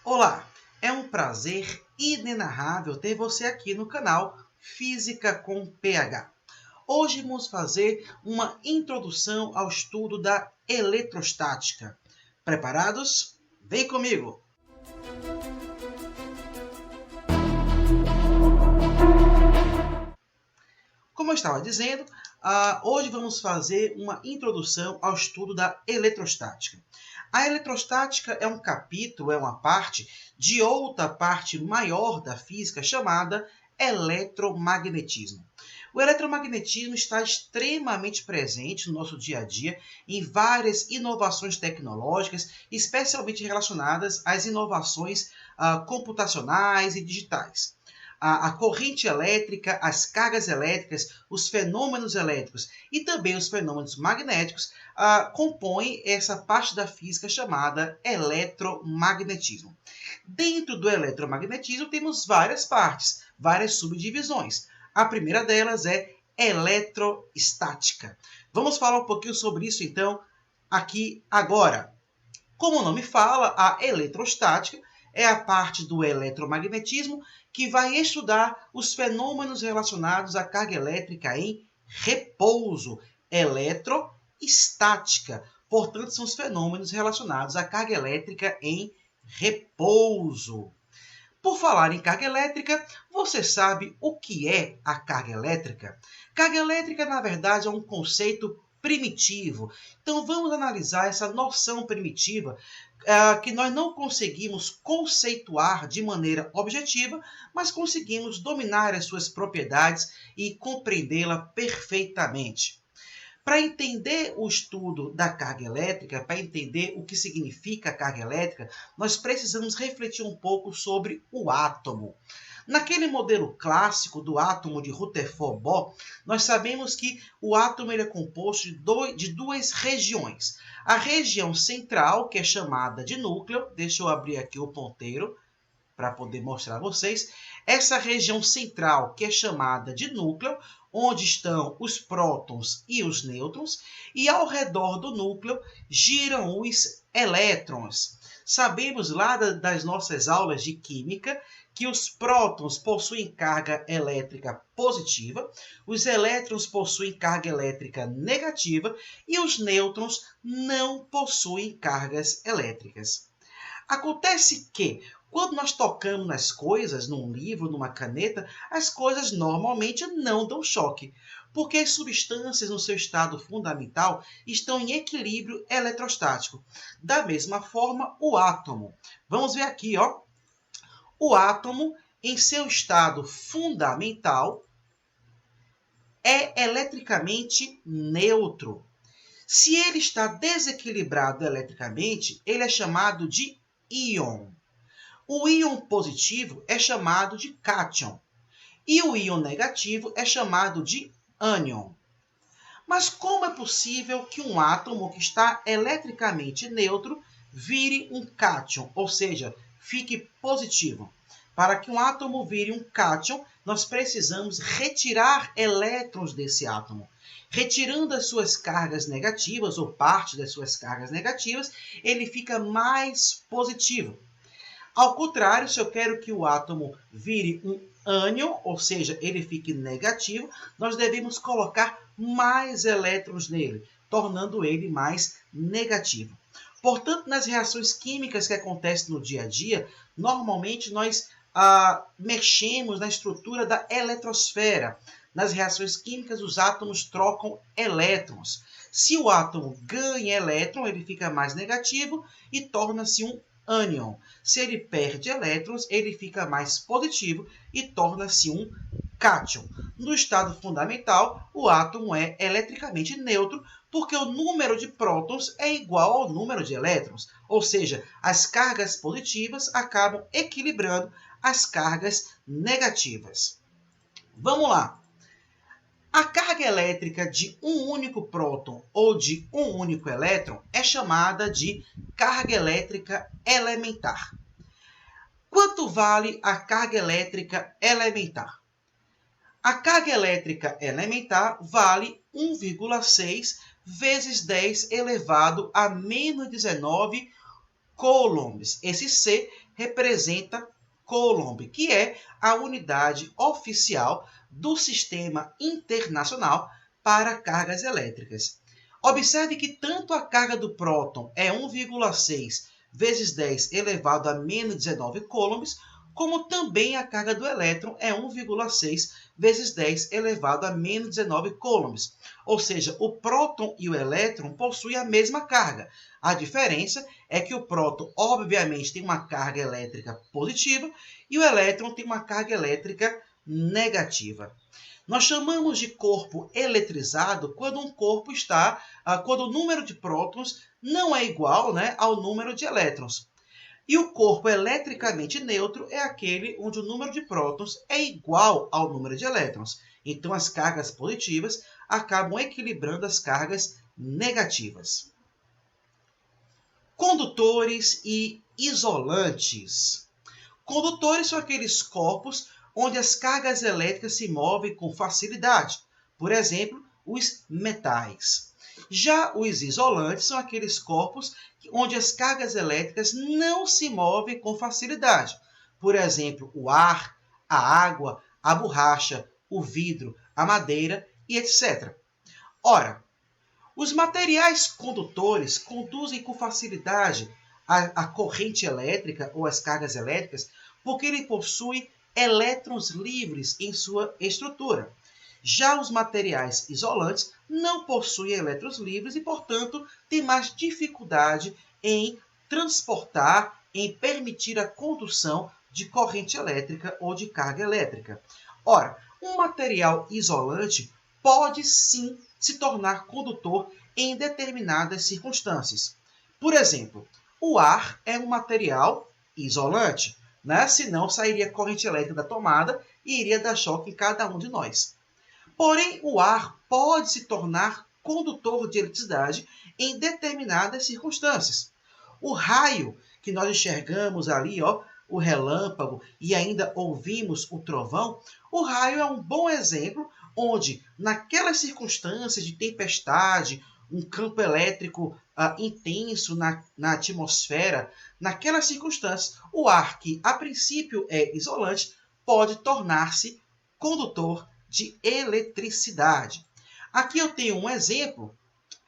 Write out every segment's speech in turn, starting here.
Olá, é um prazer inenarrável ter você aqui no canal Física com PH. Hoje vamos fazer uma introdução ao estudo da eletrostática. Preparados? Vem comigo! Como eu estava dizendo, hoje vamos fazer uma introdução ao estudo da eletrostática. A eletrostática é um capítulo, é uma parte de outra parte maior da física chamada eletromagnetismo. O eletromagnetismo está extremamente presente no nosso dia a dia em várias inovações tecnológicas, especialmente relacionadas às inovações computacionais e digitais. A corrente elétrica, as cargas elétricas, os fenômenos elétricos e também os fenômenos magnéticos compõem essa parte da física chamada eletromagnetismo. Dentro do eletromagnetismo temos várias partes, várias subdivisões. A primeira delas é eletroestática. Vamos falar um pouquinho sobre isso então aqui agora. Como o nome fala, a eletrostática é a parte do eletromagnetismo que vai estudar os fenômenos relacionados à carga elétrica em repouso. Eletroestática, portanto, são os fenômenos relacionados à carga elétrica em repouso. Por falar em carga elétrica, você sabe o que é a carga elétrica? Carga elétrica, na verdade, é um conceito primitivo. Então, vamos analisar essa noção primitiva que nós não conseguimos conceituar de maneira objetiva, mas conseguimos dominar as suas propriedades e compreendê-la perfeitamente. Para entender o estudo da carga elétrica, para entender o que significa a carga elétrica, nós precisamos refletir um pouco sobre o átomo. Naquele modelo clássico do átomo de Rutherford-Bohr, nós sabemos que o átomo ele é composto de duas regiões. A região central, que é chamada de núcleo, deixa eu abrir aqui o ponteiro para poder mostrar a vocês. Essa região central, que é chamada de núcleo, onde estão os prótons e os nêutrons, e ao redor do núcleo giram os elétrons. Sabemos lá das nossas aulas de química que os prótons possuem carga elétrica positiva, os elétrons possuem carga elétrica negativa e os nêutrons não possuem cargas elétricas. Acontece que, quando nós tocamos nas coisas, num livro, numa caneta, as coisas normalmente não dão choque, porque as substâncias no seu estado fundamental estão em equilíbrio eletrostático. Da mesma forma, o átomo. Vamos ver aqui, ó. O átomo, em seu estado fundamental, é eletricamente neutro. Se ele está desequilibrado eletricamente, ele é chamado de íon. O íon positivo é chamado de cátion e o íon negativo é chamado de ânion. Mas como é possível que um átomo que está eletricamente neutro vire um cátion, ou seja, fique positivo? Para que um átomo vire um cátion, nós precisamos retirar elétrons desse átomo. Retirando as suas cargas negativas, ou parte das suas cargas negativas, ele fica mais positivo. Ao contrário, se eu quero que o átomo vire um ânion, ou seja, ele fique negativo, nós devemos colocar mais elétrons nele, tornando ele mais negativo. Portanto, nas reações químicas que acontecem no dia a dia, normalmente nós mexemos na estrutura da eletrosfera. Nas reações químicas, os átomos trocam elétrons. Se o átomo ganha elétron, ele fica mais negativo e torna-se um ânion. Se ele perde elétrons, ele fica mais positivo e torna-se um cátion. No estado fundamental, o átomo é eletricamente neutro, porque o número de prótons é igual ao número de elétrons, ou seja, as cargas positivas acabam equilibrando as cargas negativas. Vamos lá. A carga elétrica de um único próton ou de um único elétron é chamada de carga elétrica elementar. Quanto vale a carga elétrica elementar? A carga elétrica elementar vale 1,6 vezes 10 elevado a menos 19 coulombs. Esse C representa Coulomb, que é a unidade oficial do Sistema Internacional para Cargas Elétricas. Observe que tanto a carga do próton é 1,6 vezes 10 elevado a menos 19 coulombs, como também a carga do elétron é 1,6 vezes 10 elevado a menos 19 coulombs. Ou seja, o próton e o elétron possuem a mesma carga. A diferença é que o próton, obviamente, tem uma carga elétrica positiva e o elétron tem uma carga elétrica negativa. Nós chamamos de corpo eletrizado quando um corpo está, quando o número de prótons não é igual, né, ao número de elétrons. E o corpo eletricamente neutro é aquele onde o número de prótons é igual ao número de elétrons. Então, as cargas positivas acabam equilibrando as cargas negativas. Condutores e isolantes. Condutores são aqueles corpos onde as cargas elétricas se movem com facilidade. Por exemplo, os metais. Já os isolantes são aqueles corpos onde as cargas elétricas não se movem com facilidade. Por exemplo, o ar, a água, a borracha, o vidro, a madeira e etc. Ora, os materiais condutores conduzem com facilidade a corrente elétrica ou as cargas elétricas porque ele possui elétrons livres em sua estrutura. Já os materiais isolantes não possuem elétrons livres e, portanto, têm mais dificuldade em transportar, em permitir a condução de corrente elétrica ou de carga elétrica. Ora, um material isolante pode sim se tornar condutor em determinadas circunstâncias. Por exemplo, o ar é um material isolante, né? Senão sairia corrente elétrica da tomada e iria dar choque em cada um de nós. Porém, o ar pode se tornar condutor de eletricidade em determinadas circunstâncias. O raio que nós enxergamos ali, o relâmpago, e ainda ouvimos o trovão, o raio é um bom exemplo onde, naquelas circunstâncias de tempestade, um campo elétrico intenso na atmosfera, naquelas circunstâncias, o ar, que a princípio é isolante, pode tornar-se condutor de eletricidade. Aqui eu tenho um exemplo,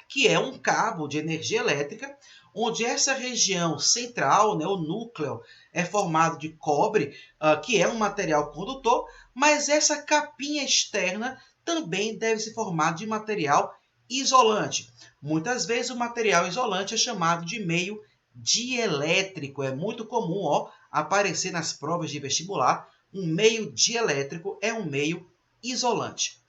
que é um cabo de energia elétrica, onde essa região central, né, o núcleo, é formado de cobre, que é um material condutor, mas essa capinha externa também deve ser formada de material isolante. Muitas vezes o material isolante é chamado de meio dielétrico. É muito comum aparecer nas provas de vestibular. Um meio dielétrico é um meio isolante.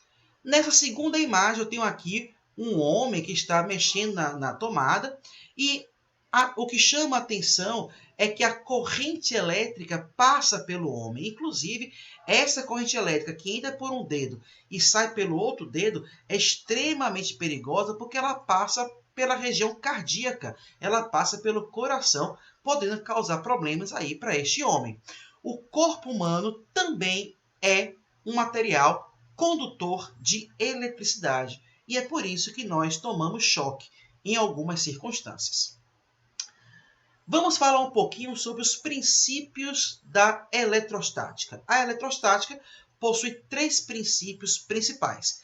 Nessa segunda imagem eu tenho aqui um homem que está mexendo na tomada e o que chama a atenção é que a corrente elétrica passa pelo homem. Inclusive, essa corrente elétrica que entra por um dedo e sai pelo outro dedo é extremamente perigosa porque ela passa pela região cardíaca, ela passa pelo coração, podendo causar problemas aí para este homem. O corpo humano também é um material condutor de eletricidade e é por isso que nós tomamos choque em algumas circunstâncias. Vamos falar um pouquinho sobre os princípios da eletrostática. A eletrostática possui 3 princípios principais.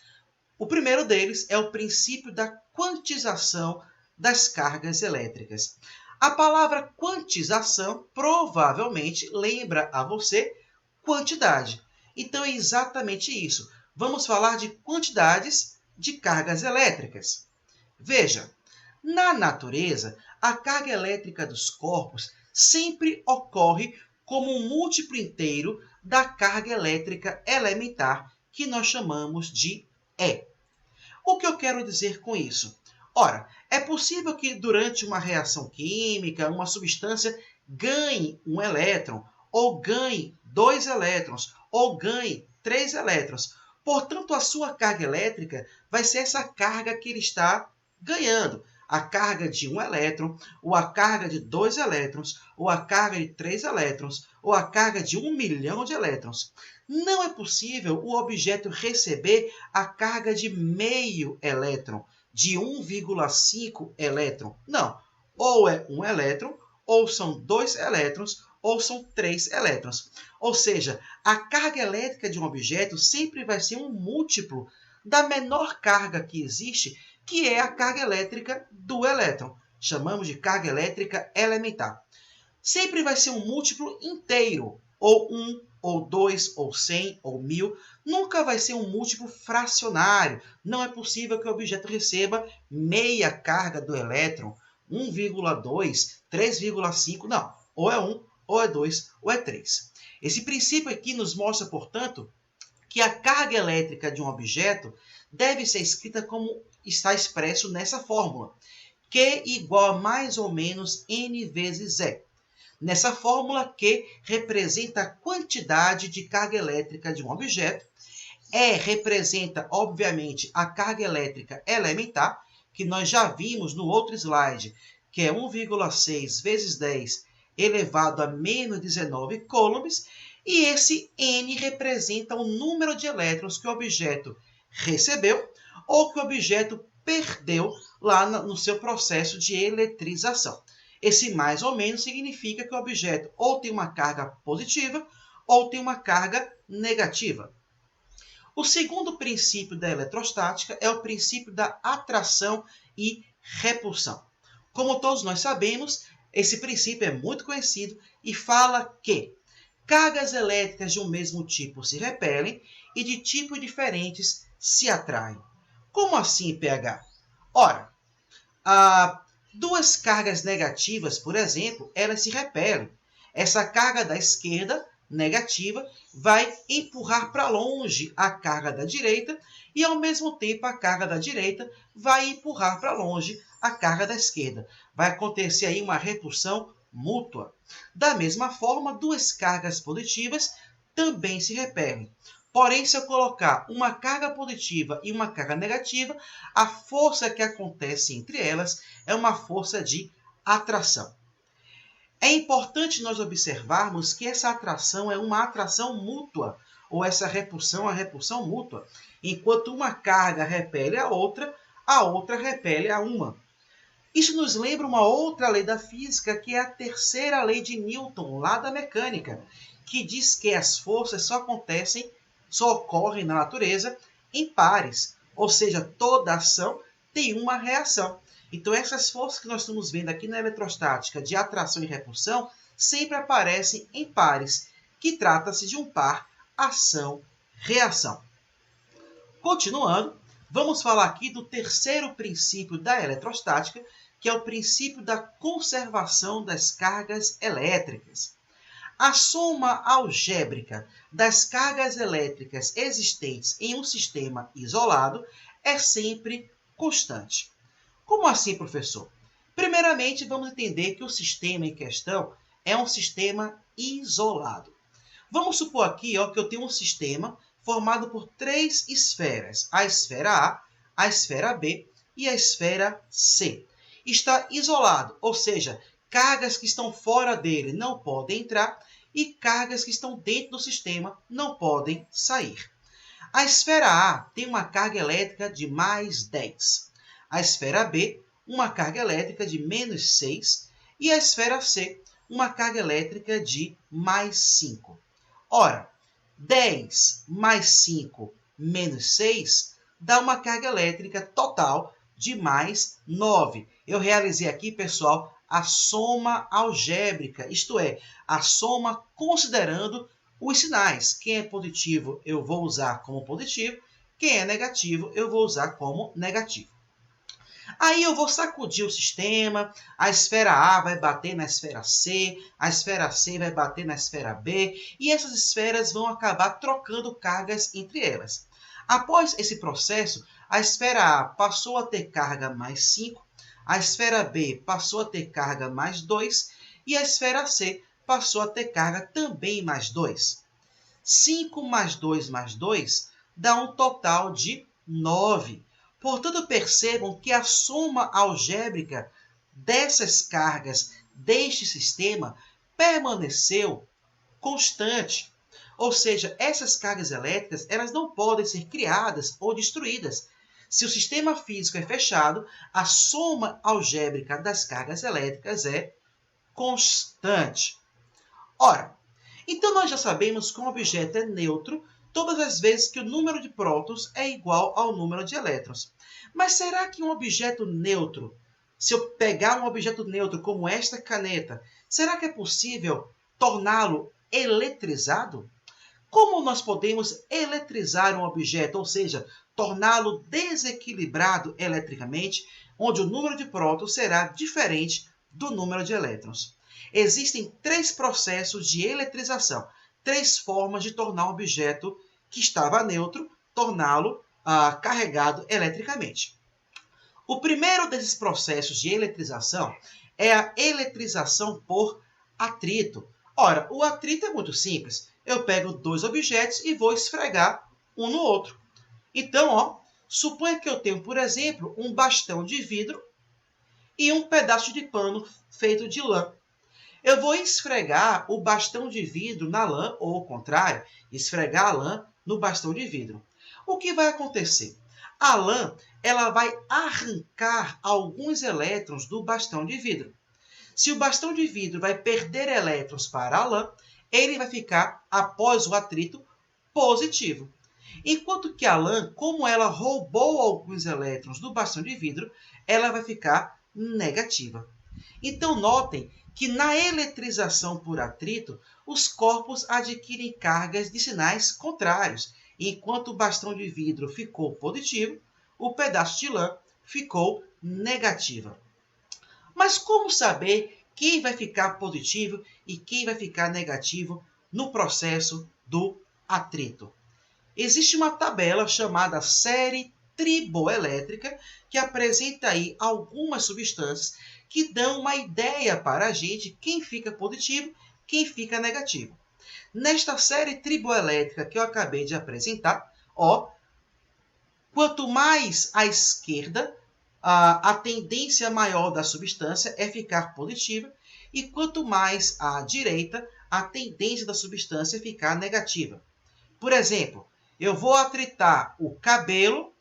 O primeiro deles é o princípio da quantização das cargas elétricas. A palavra quantização provavelmente lembra a você quantidade. Então é exatamente isso. Vamos falar de quantidades de cargas elétricas. Veja, na natureza, a carga elétrica dos corpos sempre ocorre como um múltiplo inteiro da carga elétrica elementar, que nós chamamos de E. O que eu quero dizer com isso? Ora, é possível que durante uma reação química, uma substância ganhe um elétron, ou ganhe 2 elétrons, ou ganhe 3 elétrons. Portanto, a sua carga elétrica vai ser essa carga que ele está ganhando. A carga de 1 elétron, ou a carga de 2 elétrons, ou a carga de 3 elétrons, ou a carga de 1 milhão de elétrons. Não é possível o objeto receber a carga de meio elétron, de 1,5 elétron. Não. Ou é 1 elétron, ou são 2 elétrons, ou são 3 elétrons. Ou seja, a carga elétrica de um objeto sempre vai ser um múltiplo da menor carga que existe, que é a carga elétrica do elétron. Chamamos de carga elétrica elementar. Sempre vai ser um múltiplo inteiro, ou 1, ou 2, ou 100, ou 1000. Nunca vai ser um múltiplo fracionário. Não é possível que o objeto receba meia carga do elétron, 1,2, 3,5, não. Ou é 1, ou é 2, ou é 3. Esse princípio aqui nos mostra, portanto, que a carga elétrica de um objeto deve ser escrita como está expresso nessa fórmula, Q igual a mais ou menos N vezes E. Nessa fórmula, Q representa a quantidade de carga elétrica de um objeto, E representa, obviamente, a carga elétrica elementar, que nós já vimos no outro slide, que é 1,6 vezes 10 elevado a menos 19 coulombs, e esse N representa o número de elétrons que o objeto recebeu ou que o objeto perdeu lá no seu processo de eletrização. Esse mais ou menos significa que o objeto ou tem uma carga positiva ou tem uma carga negativa. O segundo princípio da eletrostática é o princípio da atração e repulsão. Como todos nós sabemos, esse princípio é muito conhecido e fala que cargas elétricas de um mesmo tipo se repelem e de tipos diferentes se atraem. Como assim, pH? Ora, duas cargas negativas, por exemplo, elas se repelem. Essa carga da esquerda, negativa, vai empurrar para longe a carga da direita e, ao mesmo tempo, a carga da direita vai empurrar para longe a carga da esquerda. Vai acontecer aí uma repulsão mútua. Da mesma forma, duas cargas positivas também se repelem. Porém, se eu colocar uma carga positiva e uma carga negativa, a força que acontece entre elas é uma força de atração. É importante nós observarmos que essa atração é uma atração mútua, ou essa repulsão é uma repulsão mútua. Enquanto uma carga repele a outra repele a uma. Isso nos lembra uma outra lei da física, que é a terceira lei de Newton, lá da mecânica, que diz que as forças só ocorrem na natureza em pares, ou seja, toda ação tem uma reação. Então, essas forças que nós estamos vendo aqui na eletrostática de atração e repulsão sempre aparecem em pares, que trata-se de um par ação-reação. Continuando, vamos falar aqui do terceiro princípio da eletrostática, que é o princípio da conservação das cargas elétricas. A soma algébrica das cargas elétricas existentes em um sistema isolado é sempre constante. Como assim, professor? Primeiramente, vamos entender que o sistema em questão é um sistema isolado. Vamos supor aqui que eu tenho um sistema formado por 3 esferas. A esfera A esfera B e a esfera C. Está isolado, ou seja, cargas que estão fora dele não podem entrar e cargas que estão dentro do sistema não podem sair. A esfera A tem uma carga elétrica de mais 10. A esfera B, uma carga elétrica de menos 6. E a esfera C, uma carga elétrica de mais 5. Ora, 10 mais 5 menos 6 dá uma carga elétrica total de mais 9. Eu realizei aqui, pessoal, a soma algébrica, isto é, a soma considerando os sinais. Quem é positivo eu vou usar como positivo, quem é negativo eu vou usar como negativo. Aí eu vou sacudir o sistema, a esfera A vai bater na esfera C, a esfera C vai bater na esfera B, e essas esferas vão acabar trocando cargas entre elas. Após esse processo, a esfera A passou a ter carga mais 5, a esfera B passou a ter carga mais 2, e a esfera C passou a ter carga também mais 2. 5 mais 2 mais 2 dá um total de 9. Portanto, percebam que a soma algébrica dessas cargas deste sistema permaneceu constante. Ou seja, essas cargas elétricas elas não podem ser criadas ou destruídas. Se o sistema físico é fechado, a soma algébrica das cargas elétricas é constante. Ora, então nós já sabemos que um objeto é neutro todas as vezes que o número de prótons é igual ao número de elétrons. Mas será que um objeto neutro, se eu pegar um objeto neutro como esta caneta, será que é possível torná-lo eletrizado? Como nós podemos eletrizar um objeto, ou seja, torná-lo desequilibrado eletricamente, onde o número de prótons será diferente do número de elétrons? Existem 3 processos de eletrização, 3 formas de tornar um objeto que estava neutro, torná-lo carregado eletricamente. O primeiro desses processos de eletrização é a eletrização por atrito. Ora, o atrito é muito simples. Eu pego 2 objetos e vou esfregar um no outro. Então, suponha que eu tenho, por exemplo, um bastão de vidro e um pedaço de pano feito de lã. Eu vou esfregar o bastão de vidro na lã, ou ao contrário, esfregar a lã no bastão de vidro. O que vai acontecer? A lã ela vai arrancar alguns elétrons do bastão de vidro. Se o bastão de vidro vai perder elétrons para a lã, ele vai ficar, após o atrito, positivo. Enquanto que a lã, como ela roubou alguns elétrons do bastão de vidro, ela vai ficar negativa. Então, notem que na eletrização por atrito, os corpos adquirem cargas de sinais contrários. Enquanto o bastão de vidro ficou positivo, o pedaço de lã ficou negativa. Mas como saber quem vai ficar positivo e quem vai ficar negativo no processo do atrito? Existe uma tabela chamada série triboelétrica que apresenta aí algumas substâncias que dão uma ideia para a gente quem fica positivo, quem fica negativo. Nesta série triboelétrica que eu acabei de apresentar, quanto mais à esquerda, a tendência maior da substância é ficar positiva, e quanto mais à direita, a tendência da substância é ficar negativa. Por exemplo, eu vou atritar o cabelo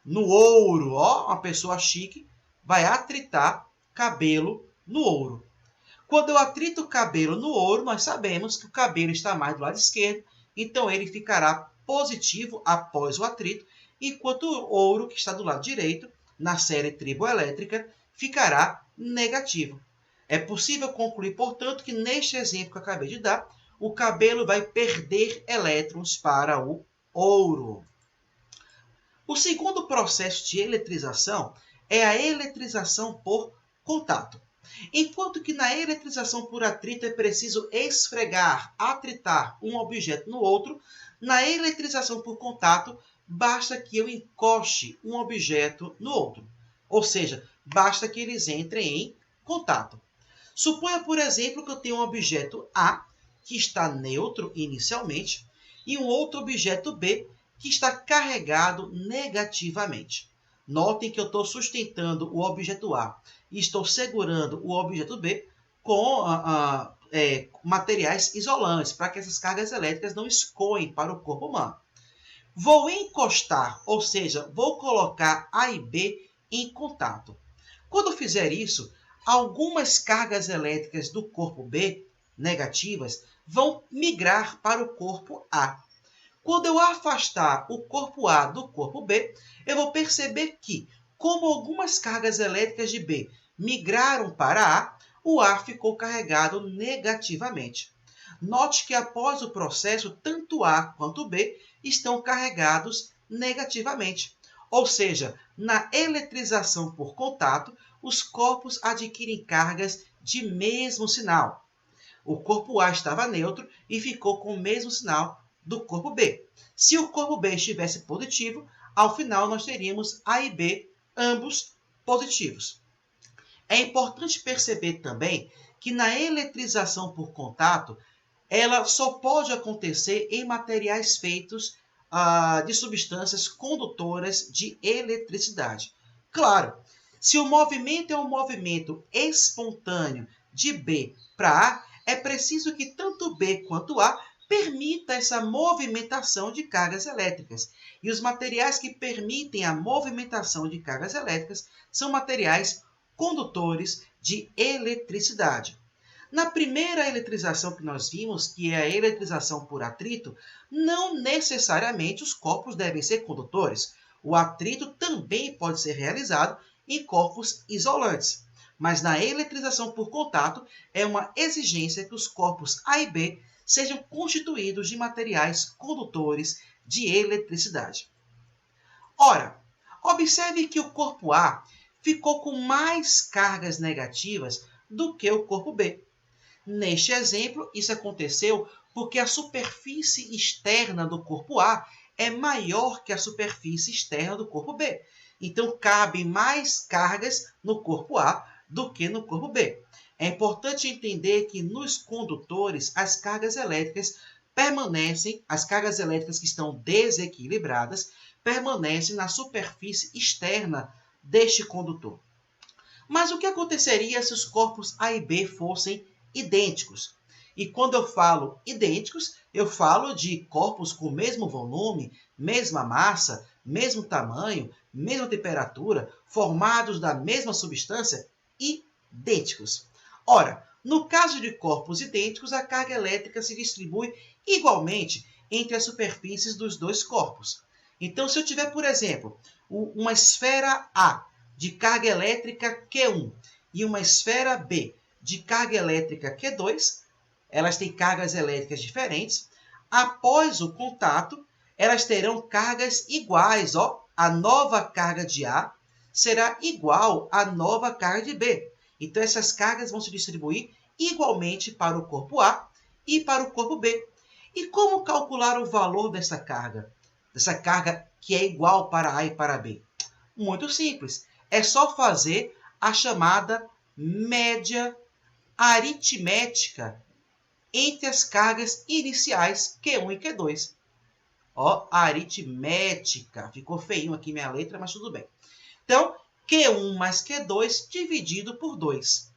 no ouro. Uma pessoa chique vai atritar cabelo no ouro. Quando eu atrito o cabelo no ouro, nós sabemos que o cabelo está mais do lado esquerdo, então ele ficará positivo após o atrito, enquanto o ouro, que está do lado direito, na série triboelétrica, ficará negativo. É possível concluir, portanto, que neste exemplo que eu acabei de dar, o cabelo vai perder elétrons para o ouro. O segundo processo de eletrização é a eletrização por contato. Enquanto que na eletrização por atrito é preciso esfregar, atritar um objeto no outro, na eletrização por contato basta que eu encoste um objeto no outro. Ou seja, basta que eles entrem em contato. Suponha, por exemplo, que eu tenho um objeto A, que está neutro inicialmente, e um outro objeto B, que está carregado negativamente. Notem que eu estou sustentando o objeto A e estou segurando o objeto B com materiais isolantes, para que essas cargas elétricas não escoem para o corpo humano. Vou encostar, ou seja, vou colocar A e B em contato. Quando fizer isso, algumas cargas elétricas do corpo B, negativas, vão migrar para o corpo A. Quando eu afastar o corpo A do corpo B, eu vou perceber que, como algumas cargas elétricas de B migraram para A, o A ficou carregado negativamente. Note que após o processo, tanto A quanto B estão carregados negativamente. Ou seja, na eletrização por contato, os corpos adquirem cargas de mesmo sinal. O corpo A estava neutro e ficou com o mesmo sinal do corpo B. Se o corpo B estivesse positivo, ao final nós teríamos A e B, ambos positivos. É importante perceber também que na eletrização por contato, ela só pode acontecer em materiais feitos de substâncias condutoras de eletricidade. Claro, se o movimento é um movimento espontâneo de B para A, é preciso que tanto B quanto A permita essa movimentação de cargas elétricas. E os materiais que permitem a movimentação de cargas elétricas são materiais condutores de eletricidade. Na primeira eletrização que nós vimos, que é a eletrização por atrito, não necessariamente os corpos devem ser condutores. O atrito também pode ser realizado em corpos isolantes. Mas na eletrização por contato, é uma exigência que os corpos A e B sejam constituídos de materiais condutores de eletricidade. Ora, observe que o corpo A ficou com mais cargas negativas do que o corpo B. Neste exemplo, isso aconteceu porque a superfície externa do corpo A é maior que a superfície externa do corpo B. Então, cabem mais cargas no corpo A do que no corpo B. É importante entender que nos condutores, as cargas elétricas que estão desequilibradas, permanecem na superfície externa deste condutor. Mas o que aconteceria se os corpos A e B fossem idênticos? E quando eu falo idênticos, eu falo de corpos com o mesmo volume, mesma massa, mesmo tamanho, mesma temperatura, formados da mesma substância, idênticos. Ora, no caso de corpos idênticos, a carga elétrica se distribui igualmente entre as superfícies dos dois corpos. Então, se eu tiver, por exemplo, uma esfera A de carga elétrica Q1 e uma esfera B de carga elétrica Q2, elas têm cargas elétricas diferentes. Após o contato, elas terão cargas iguais. A nova carga de A será igual à nova carga de B. Então, essas cargas vão se distribuir igualmente para o corpo A e para o corpo B. E como calcular o valor dessa carga? Dessa carga que é igual para A e para B? Muito simples. É só fazer a chamada média aritmética entre as cargas iniciais Q1 e Q2. Aritmética. Ficou feinho aqui minha letra, mas tudo bem. Então, Q1 mais Q2 dividido por 2.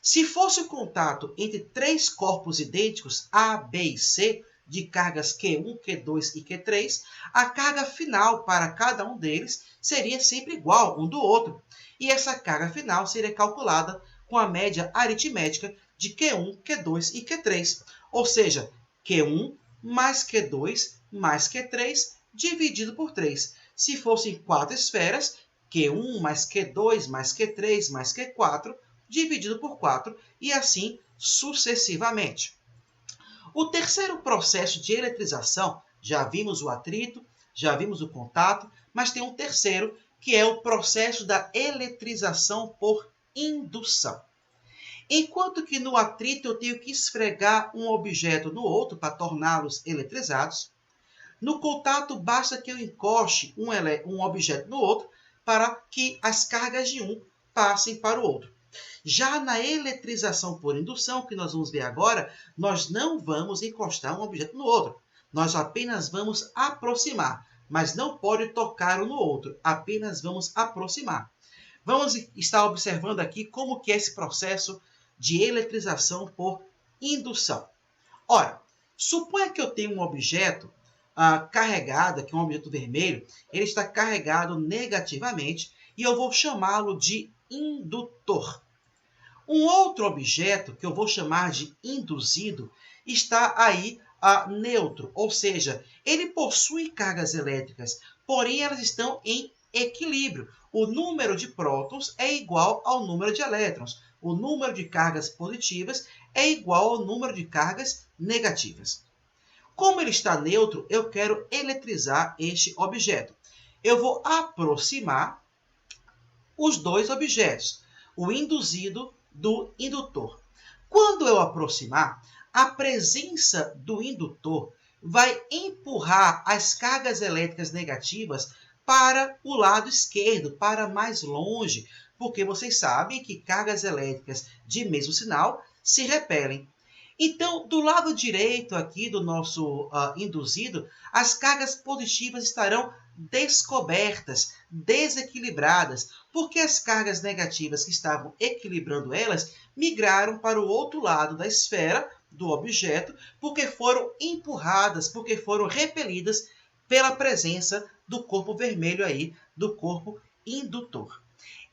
Se fosse o contato entre três corpos idênticos, A, B e C, de cargas Q1, Q2 e Q3, a carga final para cada um deles seria sempre igual um do outro. E essa carga final seria calculada com a média aritmética de Q1, Q2 e Q3. Ou seja, Q1 mais Q2 mais Q3 dividido por 3. Se fossem 4 esferas, Q1 mais Q2 mais Q3 mais Q4 dividido por 4 e assim sucessivamente. O terceiro processo de eletrização, já vimos o atrito, já vimos o contato, mas tem um terceiro, que é o processo da eletrização por indução. Enquanto que no atrito eu tenho que esfregar um objeto no outro para torná-los eletrizados, no contato basta que eu encoste um objeto no outro para que as cargas de um passem para o outro. Já na eletrização por indução, que nós vamos ver agora, nós não vamos encostar um objeto no outro. Nós apenas vamos aproximar, mas não pode tocar um no outro, apenas vamos aproximar. Vamos estar observando aqui como que é esse processo de eletrização por indução. Ora, suponha que eu tenho um objeto carregado, aqui um objeto vermelho, ele está carregado negativamente e eu vou chamá-lo de indutor. Um outro objeto, que eu vou chamar de induzido, está aí neutro, ou seja, ele possui cargas elétricas, porém elas estão em equilíbrio. O número de prótons é igual ao número de elétrons. O número de cargas positivas é igual ao número de cargas negativas. Como ele está neutro, eu quero eletrizar este objeto. Eu vou aproximar os dois objetos, o induzido do indutor. Quando eu aproximar, a presença do indutor vai empurrar as cargas elétricas negativas para o lado esquerdo, para mais longe, porque vocês sabem que cargas elétricas de mesmo sinal se repelem. Então, do lado direito aqui do nosso induzido, as cargas positivas estarão descobertas, desequilibradas, porque as cargas negativas que estavam equilibrando elas migraram para o outro lado da esfera do objeto, porque foram empurradas, porque foram repelidas pela presença do corpo vermelho aí, do corpo indutor.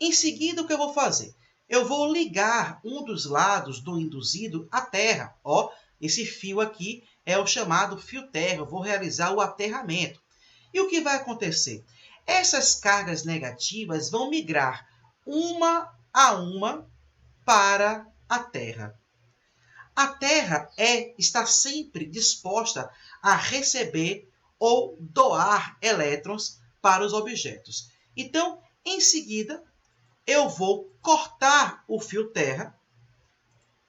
Em seguida, o que eu vou fazer? eu vou ligar um dos lados do induzido à terra. Ó, esse fio aqui é o chamado fio terra. Eu vou realizar o aterramento. E o que vai acontecer? Essas cargas negativas vão migrar uma a uma para a terra. A terra está sempre disposta a receber ou doar elétrons para os objetos. Então, em seguida, eu vou cortar o fio terra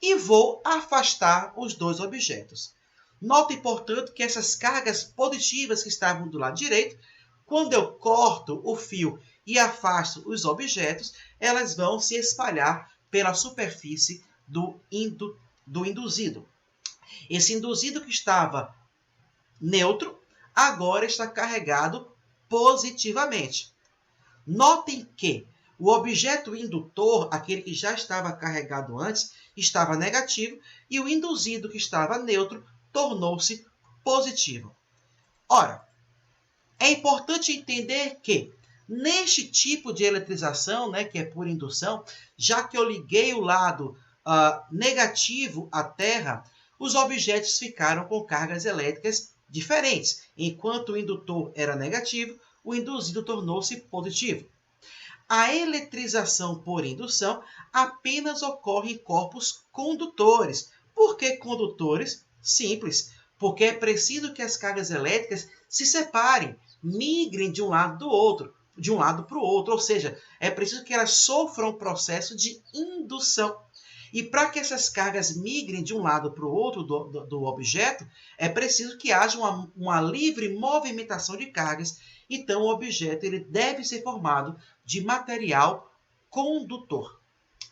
e vou afastar os dois objetos. Notem, portanto, que essas cargas positivas que estavam do lado direito, quando eu corto o fio e afasto os objetos, elas vão se espalhar pela superfície do induzido. Esse induzido que estava neutro, agora está carregado positivamente. Notem que o objeto indutor, aquele que já estava carregado antes, estava negativo e o induzido, que estava neutro, tornou-se positivo. Ora, é importante entender que neste tipo de eletrização, que é por indução, já que eu liguei o lado negativo à Terra, os objetos ficaram com cargas elétricas diferentes. Enquanto o indutor era negativo, o induzido tornou-se positivo. A eletrização por indução apenas ocorre em corpos condutores. Por que condutores? Simples, porque é preciso que as cargas elétricas se separem, migrem de um lado do outro, de um lado para o outro, ou seja, é preciso que elas sofram um processo de indução. E para que essas cargas migrem de um lado para o outro do objeto, é preciso que haja uma livre movimentação de cargas. Então, o objeto ele deve ser formado de material condutor.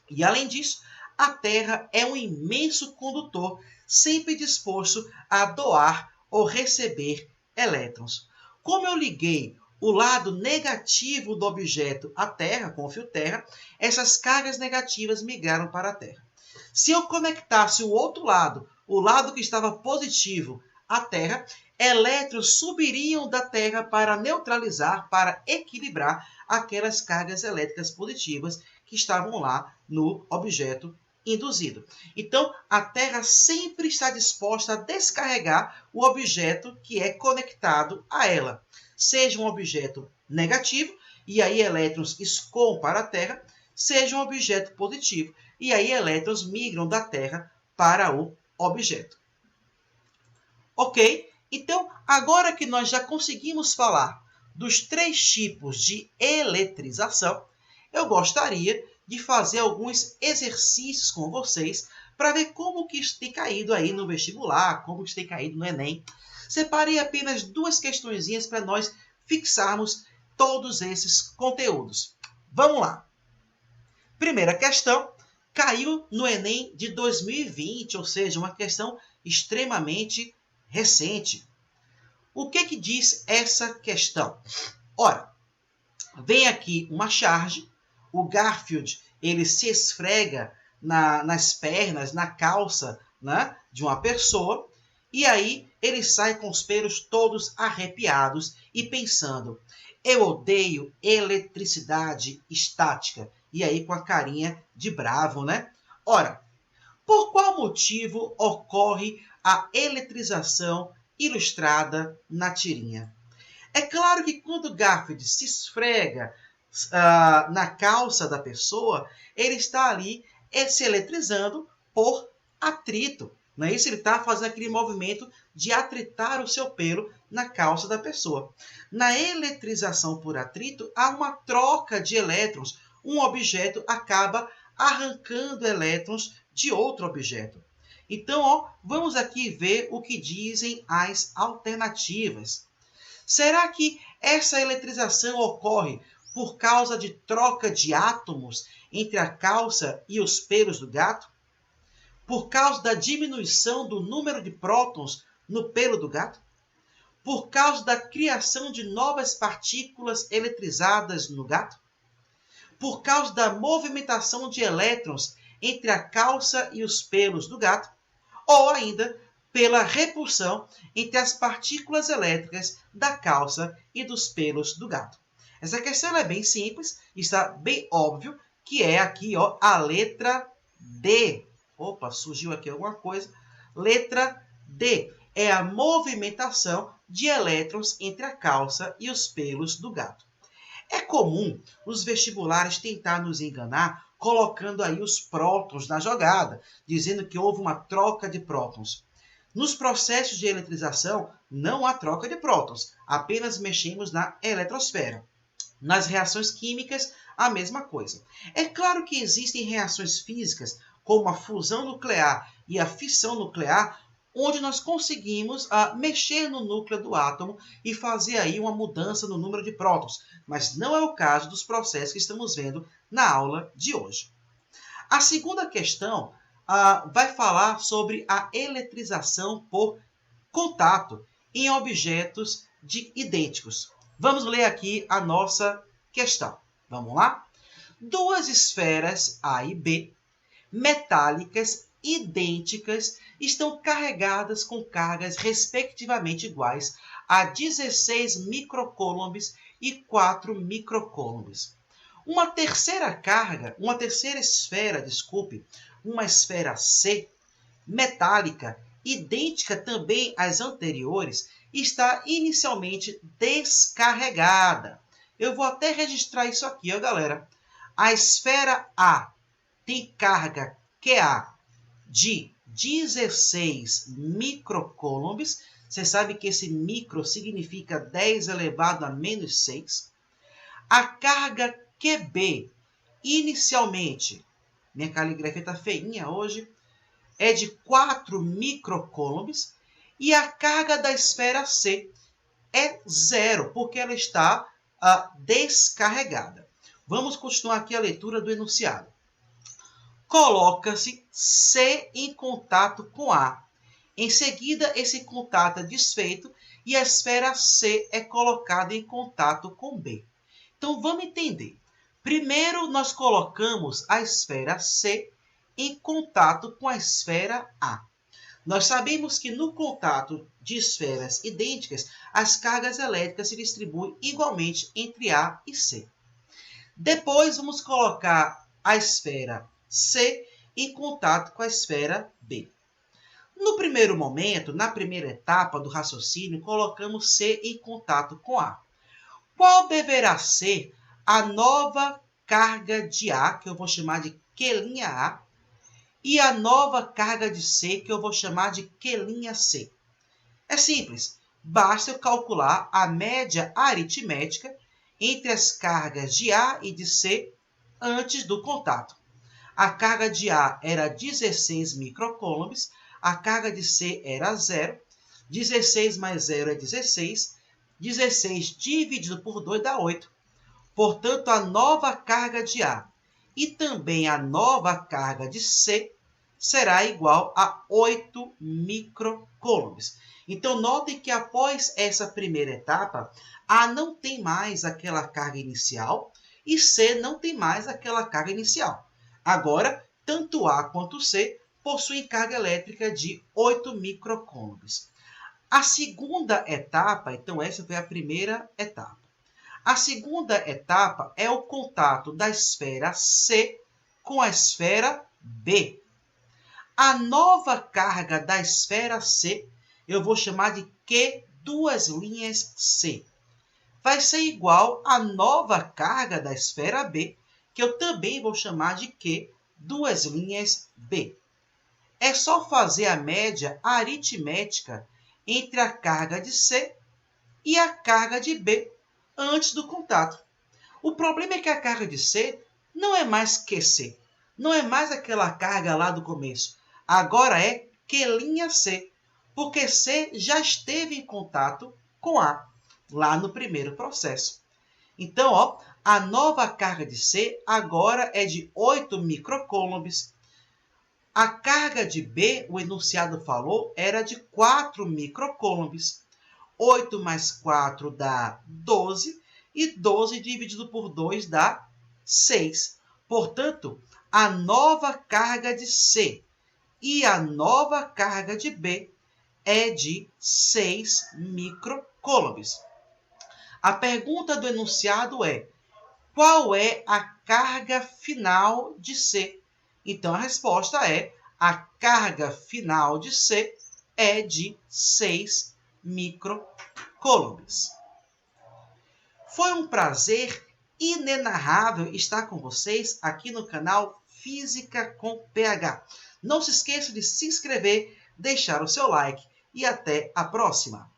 E, além disso, a Terra é um imenso condutor, sempre disposto a doar ou receber elétrons. Como eu liguei o lado negativo do objeto à Terra, com o fio terra, essas cargas negativas migraram para a Terra. Se eu conectasse o outro lado, o lado que estava positivo, à Terra, elétrons subiriam da Terra para neutralizar, para equilibrar aquelas cargas elétricas positivas que estavam lá no objeto induzido. Então, a Terra sempre está disposta a descarregar o objeto que é conectado a ela. Seja um objeto negativo, e aí elétrons escoam para a Terra, seja um objeto positivo, e aí elétrons migram da Terra para o objeto. Ok? Então, agora que nós já conseguimos falar dos 3 tipos de eletrização, eu gostaria de fazer alguns exercícios com vocês para ver como que isso tem caído aí no vestibular, como isso tem caído no Enem. Separei apenas 2 questõezinhas para nós fixarmos todos esses conteúdos. Vamos lá! Primeira questão, caiu no Enem de 2020, ou seja, uma questão extremamente recente. O que diz essa questão? Ora, vem aqui uma charge, o Garfield ele se esfrega nas pernas, na calça, de uma pessoa, e aí ele sai com os pelos todos arrepiados e pensando, eu odeio eletricidade estática. E aí com a carinha de bravo, Ora, por qual motivo ocorre a eletrização ilustrada na tirinha? É claro que quando Garfield se esfrega na calça da pessoa, ele está ali se eletrizando por atrito. Não é isso? Ele está fazendo aquele movimento de atritar o seu pelo na calça da pessoa. Na eletrização por atrito, há uma troca de elétrons. Um objeto acaba arrancando elétrons de outro objeto. Então, vamos aqui ver o que dizem as alternativas. Será que essa eletrização ocorre por causa de troca de átomos entre a calça e os pelos do gato? Por causa da diminuição do número de prótons no pelo do gato? Por causa da criação de novas partículas eletrizadas no gato? Por causa da movimentação de elétrons entre a calça e os pelos do gato? Ou ainda pela repulsão entre as partículas elétricas da calça e dos pelos do gato? Essa questão é bem simples, está bem óbvio que é aqui, ó, a letra D. Opa, surgiu aqui alguma coisa. Letra D é a movimentação de elétrons entre a calça e os pelos do gato. É comum os vestibulares tentar nos enganar colocando aí os prótons na jogada, dizendo que houve uma troca de prótons. Nos processos de eletrização, não há troca de prótons, apenas mexemos na eletrosfera. Nas reações químicas, a mesma coisa. É claro que existem reações físicas, como a fusão nuclear e a fissão nuclear, onde nós conseguimos mexer no núcleo do átomo e fazer aí uma mudança no número de prótons, mas não é o caso dos processos que estamos vendo na aula de hoje. A segunda questão vai falar sobre a eletrização por contato em objetos idênticos. Vamos ler aqui a nossa questão. Vamos lá? Duas esferas A e B, metálicas, idênticas, estão carregadas com cargas respectivamente iguais a 16 microcoulombs e 4 microcoulombs. Uma terceira esfera, uma esfera C, metálica, idêntica também às anteriores, está inicialmente descarregada. Eu vou até registrar isso aqui, ó, galera. A esfera A tem carga QA de 16 microcoulombs. Você sabe que esse micro significa 10 elevado a menos 6. A carga QB, inicialmente, minha caligrafia está feinha hoje, é de 4 microcoulombs. E a carga da esfera C é 0, porque ela está descarregada. Vamos continuar aqui a leitura do enunciado. Coloca-se C em contato com A. Em seguida, esse contato é desfeito e a esfera C é colocada em contato com B. Então, vamos entender. Primeiro, nós colocamos a esfera C em contato com a esfera A. Nós sabemos que no contato de esferas idênticas, as cargas elétricas se distribuem igualmente entre A e C. Depois, vamos colocar a esfera C em contato com a esfera B. No primeiro momento, na primeira etapa do raciocínio, colocamos C em contato com A. Qual deverá ser a nova carga de A, que eu vou chamar de Q''A, e a nova carga de C, que eu vou chamar de Q''C? É simples, basta eu calcular a média aritmética entre as cargas de A e de C antes do contato. A carga de A era 16 microcoulombs, a carga de C era 0, 16 mais 0 é 16, 16 dividido por 2 dá 8. Portanto, a nova carga de A e também a nova carga de C será igual a 8 microcoulombs. Então, notem que após essa primeira etapa, A não tem mais aquela carga inicial e C não tem mais aquela carga inicial. Agora, tanto A quanto C possuem carga elétrica de 8 microcoulombs. A segunda etapa, então essa foi a primeira etapa. A segunda etapa é o contato da esfera C com a esfera B. A nova carga da esfera C, eu vou chamar de Q''C. Vai ser igual à nova carga da esfera B, que eu também vou chamar de Q''B. É só fazer a média aritmética entre a carga de C e a carga de B antes do contato. O problema é que a carga de C não é mais QC, não é mais aquela carga lá do começo. Agora é Q''C, porque C já esteve em contato com A, lá no primeiro processo. Então, ó, a nova carga de C agora é de 8 microcoulombs. A carga de B, o enunciado falou, era de 4 microcoulombs. 8 mais 4 dá 12, e 12 dividido por 2 dá 6. Portanto, a nova carga de C e a nova carga de B é de 6 microcoulombs. A pergunta do enunciado é: qual é a carga final de C. Então, a resposta é: a carga final de C é de 6 microcoulombs. Foi um prazer inenarrável estar com vocês aqui no canal Física com PH. Não se esqueça de se inscrever, deixar o seu like e até a próxima!